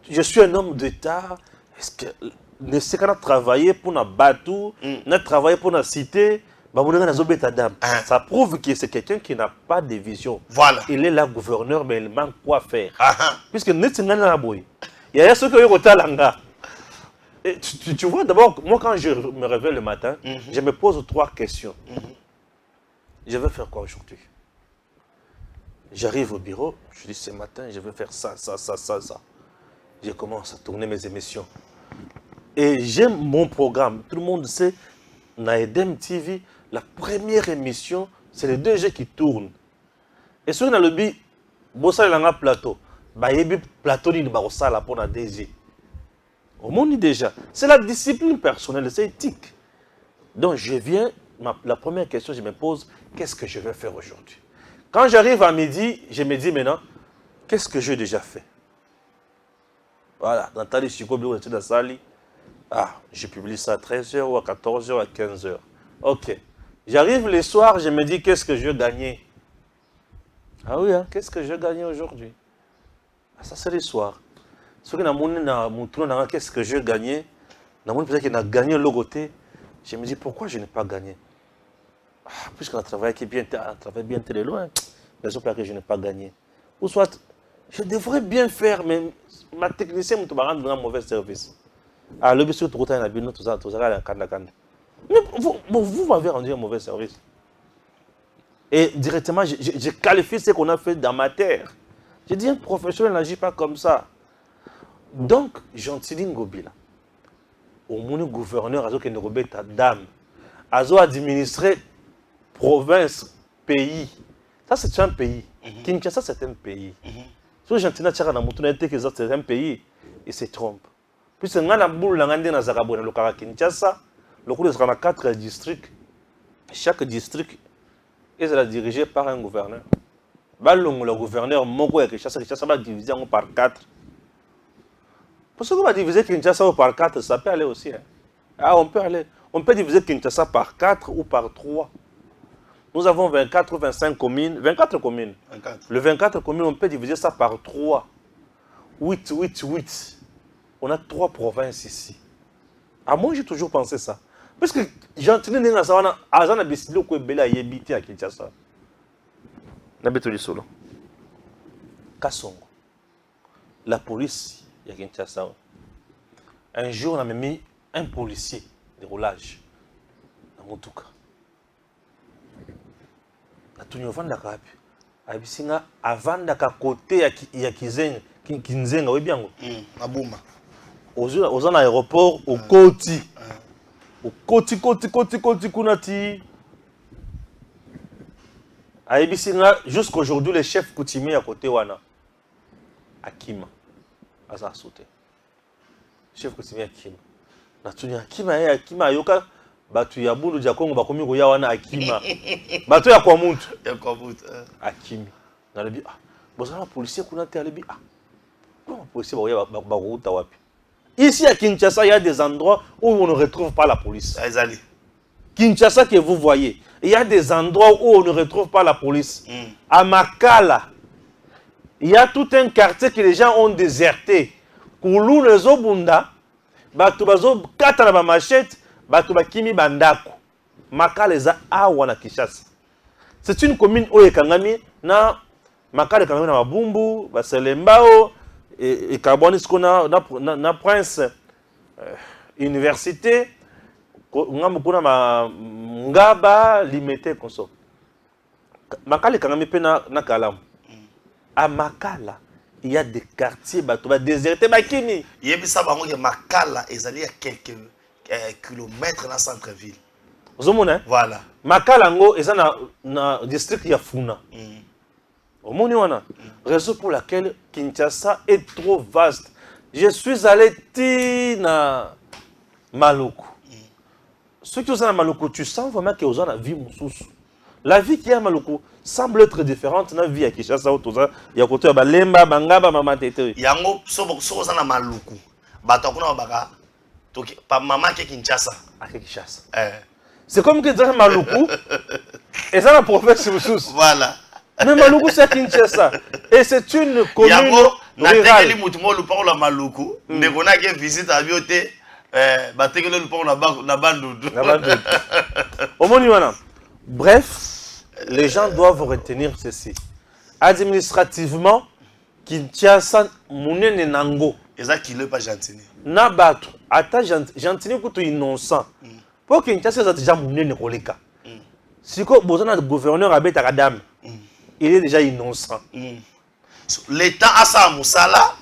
Je suis un homme d'État. Est-ce que ne sais qu'on a travaillé pour na bateau, na travaillé pour na cité, ça prouve que c'est quelqu'un qui n'a pas de vision. Voilà. Il est là gouverneur, mais il manque quoi faire. Puisque il y a ceux qui ont été là. Tu vois, d'abord, moi quand je me réveille le matin, je me pose 3 questions. Je vais faire quoi aujourd'hui? J'arrive au bureau, je dis ce matin, je vais faire ça. Je commence à tourner mes émissions. Et j'aime mon programme. Tout le monde sait, na Edem TV, la première émission, c'est les 2G qui tournent. Et sur le lobby, bossa langa plateau, bayebi plateau ni barossa la pour la DG. Au monde déjà, c'est la discipline personnelle, c'est éthique. Donc je viens, la première question que je me pose, qu'est-ce que je vais faire aujourd'hui? Quand j'arrive à midi, je me dis maintenant, qu'est-ce que j'ai déjà fait? Voilà, dans Tali Chikobi, dans Sali, je publie ça à 13h ou à 14h ou à 15h. Ok. J'arrive le soir, je me dis, qu'est-ce que je vais gagner? Ah oui, hein, qu'est-ce que je vais gagner aujourd'hui? Ça, c'est le soir. Ce que qu'est-ce que je vais gagner? Peut-être qu'il a gagné le côté. Je me dis, pourquoi je n'ai pas gagné? Puisqu'on a travaillé bien très loin, mais que je n'ai pas gagné. Ou soit, je devrais bien faire, mais ma technicien me rend un mauvais service. Le monsieur tout ça, mais vous m'avez rendu un mauvais service. Et directement, je qualifie ce qu'on a fait dans ma terre. Je dis, un professionnel n'agit pas comme ça. Donc, Gentilin Gobila, au mon gouverneur, Azo Kenogobé, ta dame, Azo administré province, pays. Ça, c'est un pays. Kinshasa, c'est un pays. Si Gentilin Tchara n'a pas que c'est un pays, il se trompe. Puisque nous avons le Kinshasa, le coup de 4 districts. Chaque district est dirigé par un gouverneur. Le gouverneur, Kinshasa va diviser par 4. Pour ce qu'on va diviser Kinshasa par 4, ça peut aller aussi. On peut aller. On peut diviser Kinshasa par 4 ou par 3. Nous avons 24 ou 25 communes. 24 communes. 24. Le 24 communes, on peut diviser ça par 3. 8. On a 3 provinces ici. Moi, j'ai toujours pensé ça. Parce que j'entendais dans la savane, Azan a décidé que Bela y habité à Kinshasa. N'habite solo. Kassongo. La police, il y a Kinshasa. Un jour, on a mis un policier de roulage dans mon touka. Avant d'aka côté ya Kinzenga, oui bien. Abouma. Aux aéroports, au Koti. Au Koti, Kunati. À Ebisinga, jusqu'aujourd'hui, le chef coutumier à côté wana. Akima. Asa sauté. Chef coutumier Akima. Natuni Akima yoka. Batu ya bulu jakongo bakomi ko ya wana Akima. Batu ya kwa muntu. Ya kwa muntu. Akimi. Na lebi bozana policier kuna te lebi comment policier ba ruta wapi? Ici à Kinshasa, il y a des endroits où on ne retrouve pas la police. Kinshasa que vous voyez, il y a des endroits où on ne retrouve pas la police. À Makala, il y a tout un quartier que les gens ont déserté. Koulou les Obunda, batu bazo kata na machette, batu bakimi bandako. Makala za awana Kinshasa. C'est une commune où Kangami na Makala Kangami na Mabumbu, Baselembao et Kaboni ce qu'on a na Prince université ngamba ngaba limité comme ça. Makala Kangami pe na Kalamu. À Makala, il y a des quartiers batu ba déserté bakini. Yebisa bango ke Makala ezali à quelques kilomètres dans centre-ville. Voilà. Makalango est dans le district Yafuna. Au Moniwana. Raison pour laquelle Kinshasa est trop vaste. Je suis allé à Maluku. Ceux qui sont à Maluku, tu sens vraiment qu'ils ont la vie moussous. La vie qui est à Maluku semble être différente de la vie à Kinshasa. Il y a côté Balemba, Bangaba, Maman Tete. Yango so na Maluku. Batakuna baka. Pas maman qui Kinshasa. À Kinshasa. C'est comme que dans Maluku, et ça la province Moussous. Voilà. Mais Maluku, c'est Kinshasa. Et c'est une commune rurale. Le parle à Maluku, mais on a une visite à Bioté, le parle à Bandou. Au moment bref, les gens doivent retenir ceci. Administrativement, Kinshasa, Mounene Nango. Et ça qui n'est pas gentil. Nabato, ata Gentini kutu innocent. Pour Kinshasa, c'est déjà Mounene Koleka. Si vous avez le gouverneur Abet Akadam, il est déjà innocent. L'État a ça à Moussala,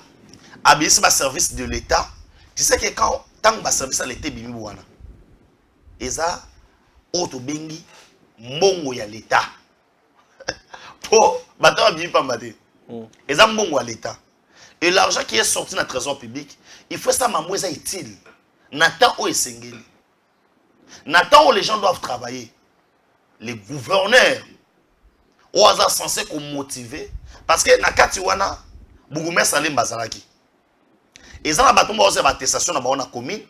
a bien le service de l'État. Tu sais que quand le service à l'État, et ça, auto bengi, mbongo ya l'État. Pour, bateau a bien pas maté. Et ça, mbongo à l'État. Et l'argent qui est sorti dans le trésor public, il faut ça, maman, ça utile. Nathan ou Esengeli. Nathan où les gens doivent travailler. Les gouverneurs, au hasard censé qu'on motiver. Parce que Nakati wana, Bougoumé Salim Bazaraki. Et ça, on a une attestation dans la commune.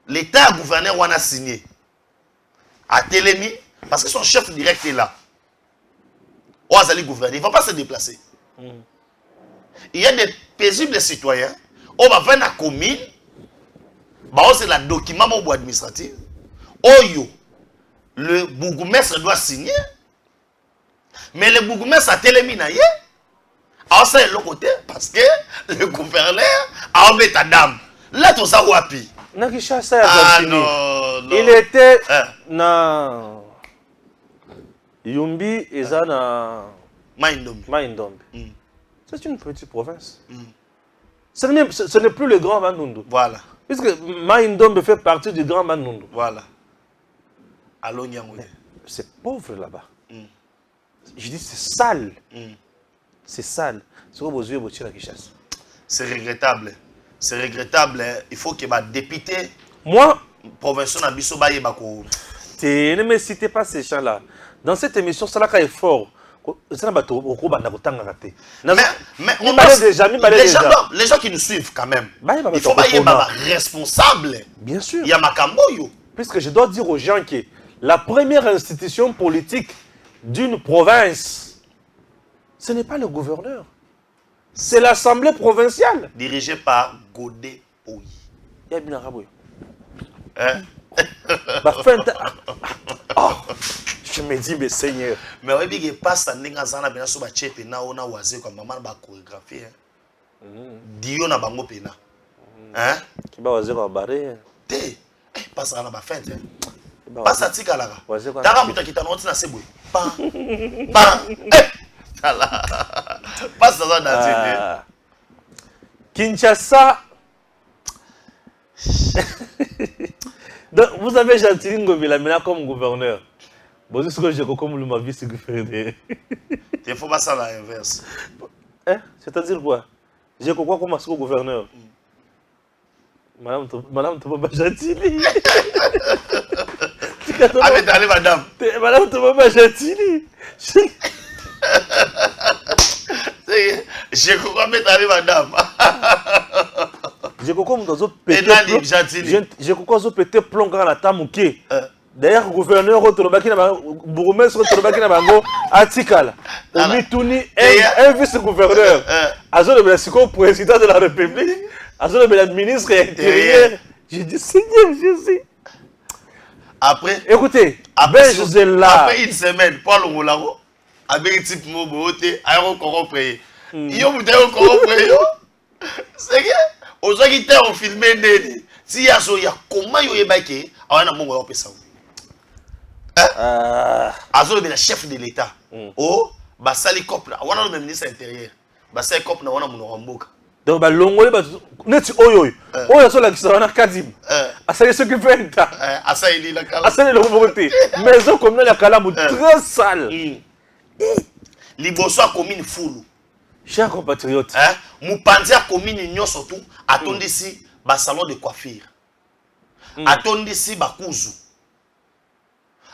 L'État a gouverneur wana signé. À Télémi, parce que son chef direct est là. Au hasard, il gouverne. Il ne va pas se déplacer. Il y a des paisibles citoyens. On va faire la commune. C'est le document administratif. Oyo. Le bourgmestre doit signer. Mais le bourgmestre a téléminaye. Alors ça est l'autre côté. Parce que le gouverneur a enlevé ta dame. Là, tout ça, wapi. Ah non. Il était dans Yumbi et ça dans Maïndombe. C'est une petite province. Ce n'est plus le grand Bandundu. Voilà. Puisque Maïndombe fait partie du grand Bandundu. Voilà. C'est pauvre là-bas. Je dis c'est sale. C'est sale. C'est regrettable. C'est regrettable. Il faut que les députés. Moi, provinciaux n'abisso baye bako. Ne me citez pas ces gens-là. Dans cette émission, ça là est fort. Mais les gens qui nous suivent quand même, il faut pas y avoir responsable. Bien sûr. Il y a Makamboyo. Puisque je dois dire aux gens que la première institution politique d'une province, ce n'est pas le gouverneur. C'est l'Assemblée provinciale. Dirigée par Godé Oyi. Il y a bien un je me dis, mais Seigneur. Mais oui, il passe à Ningazana, bien sûr, Bachepe, na ona oisé comme maman va chorégraphier. Dio na bango pena. Hein? Qui va oisé comme barré. Té, passe à la fête. Passe à Tikalaga. Tara muta kita noti na sebwe. Pa. Passe à la Kinshasa. Donc, vous avez Gentili Ngobila comme gouverneur. Bon, c'est ce que j'ai comme ma vice-gouverneur. Il faut pas ça à l'inverse. C'est-à-dire quoi? J'ai quoi comme gouverneur? Madame Toba Gentili. Avec allez, madame. Madame Toba Gentili. J'ai quoi mettre allez, madame. J'ai quoi comme dans j'ai quoi pété plomb dans la tamouké. D'ailleurs, le gouverneur bourgmestre Atikala, un vice-gouverneur, le président de la République, le ministre intérieur. J'ai dit, Seigneur Jésus. Après, écoutez, après une semaine, Paul Moularo, avec un type moboté, aérocorrompé. Il y a un corrompé. C'est que, aux gens qui t'ont filmé, si y a comment il y a baqué, on a mon gros ça. Azo le chef de l'État. Oh, basali cop on a le ministre intérieur. Basali cop na on a mon romboka. Donc ba longole ba neti oyo. Oyo so la kisana kadim. Asali ce qui fait ta. Asali la kala. Asali le roboté. Maison comme la kala très sale. Liboso a commune foulu. Chers compatriotes, Moupanzi a commune nyon surtout attendi si ba salon de coiffure. Attendi si ba kuzu.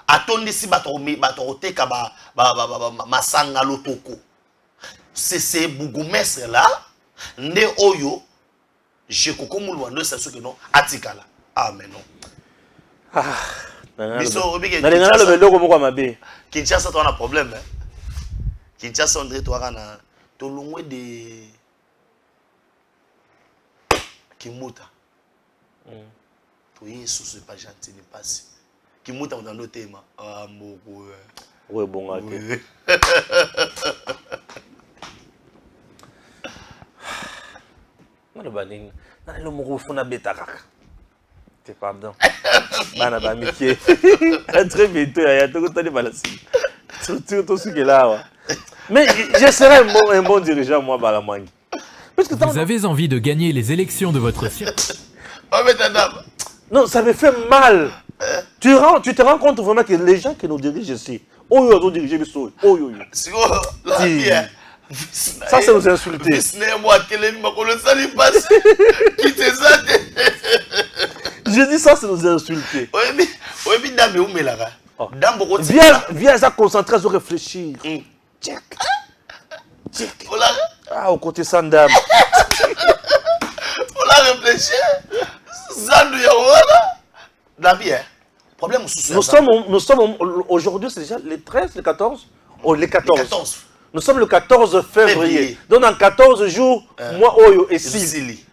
Attendi si ba teka masanga lotoko. C'est bourgmestre là, ne oyo, je koko moulwando c'est ce que non atikala. Ah mais non. Nalingana le beloko moko mabe. Kinshasa toi on a problème. Kinshasa on dirait toi kana to longwe de Kimuta. Toi sous pas gentil ne passe. Kimuta on dans le thème. Ah moko. Ouais bon até. Le baning. Le moko fona beta kaka. C'est pardon. Bana ba mikie. Très bientôt il y a tout tali balasi. Tout ce qui est là. Mais je serai un bon dirigeant moi Balamangi. Vous avez envie de gagner les élections de votre cirque. Non, ça me fait mal. Tu te rends compte vraiment que les gens qui nous dirigent ici, oh yo diriger biso, oh yo. Ça c'est nous insulter. Je dis ça c'est nous insulter. Viens à concentrer sur réfléchir. Check. Ah, au côté sans dame. On a réfléchi. Zandu Yawana. Dabi, problème nous sommes aujourd'hui, c'est déjà les 13, les 14. Oh, les 14. Nous sommes le 14 février. Donc dans 14 jours, moi, Oyo et Sili.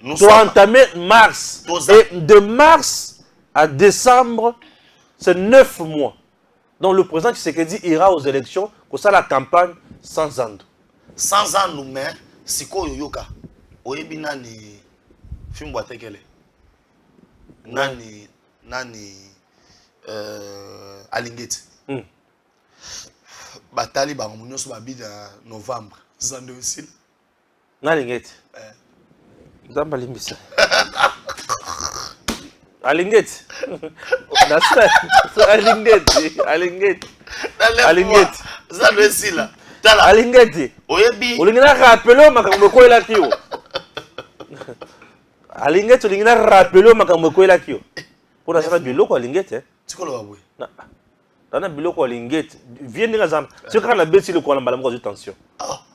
Nous doit entamer mars. Et de mars à décembre, c'est 9 mois. Donc le président Tshisekedi ira aux élections pour ça la campagne sans Andu. Sans Andu, mais si ko yoyoka, oyebi nani Fimboate kele. Nani Alingeti. Batali ba munyoso babi na novembre. Zando aussi. Nalingeti. Zamba limbisa. Alingeti. Alingeti. Zando aussi là. Alingeti. Oyebi. Olingina rappelé makambo ko ela kio. Alingeti olingina rappelé makambo ko ela kio. Pour la biloko Alingeti. Tikolo babwe. Dans biloko Alingeti. Viens dans zam. Tu quand la bête le ko la mbala ko tension.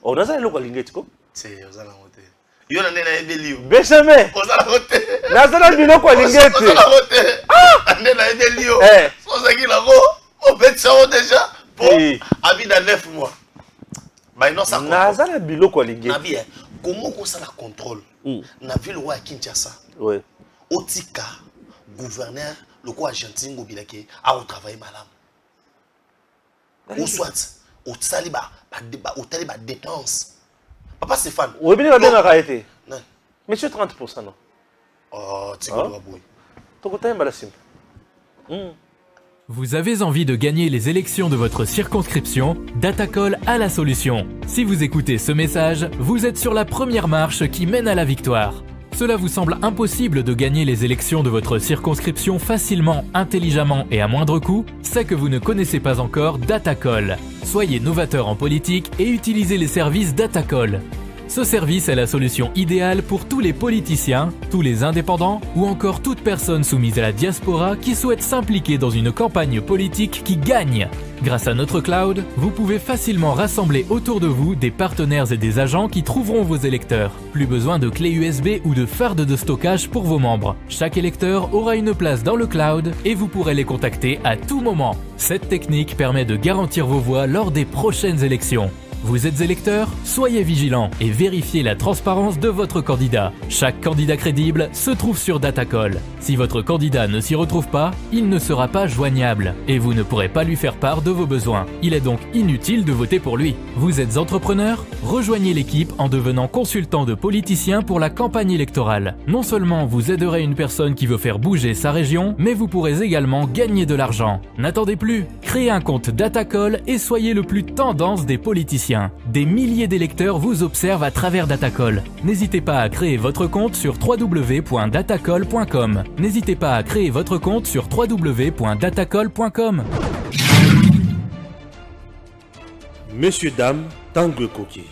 On a ça biloko Alingeti ko. C'est ozala moté. Yo na nena ebelio. Beseme. Ozala moté. Na ça biloko Alingeti. Ozala moté. Nena ebelio. Soza ki la ko. On fait ça déjà pour habiter dans 9 mois. Bah non ça. Na ça biloko Alingeti. Na bien. Comment qu'on ça la contrôle? Na ville roi Kinshasa. Ouais. Otika gouverneur le quoi Argentine gobilake a au travail madame. Ou soit au taliba dépense. Papa Stéphane. Oui, bien la dernière a été. Monsieur 30% non. Oh, tu vois boy. Ton côté malasim. Vous avez envie de gagner les élections de votre circonscription? Datacol a la solution. Si vous écoutez ce message, vous êtes sur la première marche qui mène à la victoire. Cela vous semble impossible de gagner les élections de votre circonscription facilement, intelligemment et à moindre coût? C'est que vous ne connaissez pas encore Datacol. Soyez novateur en politique et utilisez les services Datacol. Ce service est la solution idéale pour tous les politiciens, tous les indépendants ou encore toute personne soumise à la diaspora qui souhaite s'impliquer dans une campagne politique qui gagne. Grâce à notre cloud, vous pouvez facilement rassembler autour de vous des partenaires et des agents qui trouveront vos électeurs. Plus besoin de clés USB ou de fardes de stockage pour vos membres. Chaque électeur aura une place dans le cloud et vous pourrez les contacter à tout moment. Cette technique permet de garantir vos voix lors des prochaines élections. Vous êtes électeur? Soyez vigilant et vérifiez la transparence de votre candidat. Chaque candidat crédible se trouve sur Datacol. Si votre candidat ne s'y retrouve pas, il ne sera pas joignable et vous ne pourrez pas lui faire part de vos besoins. Il est donc inutile de voter pour lui. Vous êtes entrepreneur? Rejoignez l'équipe en devenant consultant de politiciens pour la campagne électorale. Non seulement vous aiderez une personne qui veut faire bouger sa région, mais vous pourrez également gagner de l'argent. N'attendez plus, créez un compte Datacol et soyez le plus tendance des politiciens. Des milliers d'électeurs vous observent à travers Datacol. N'hésitez pas à créer votre compte sur www.datacol.com. N'hésitez pas à créer votre compte sur www.datacol.com. Messieurs, dames, Tanguy Koki.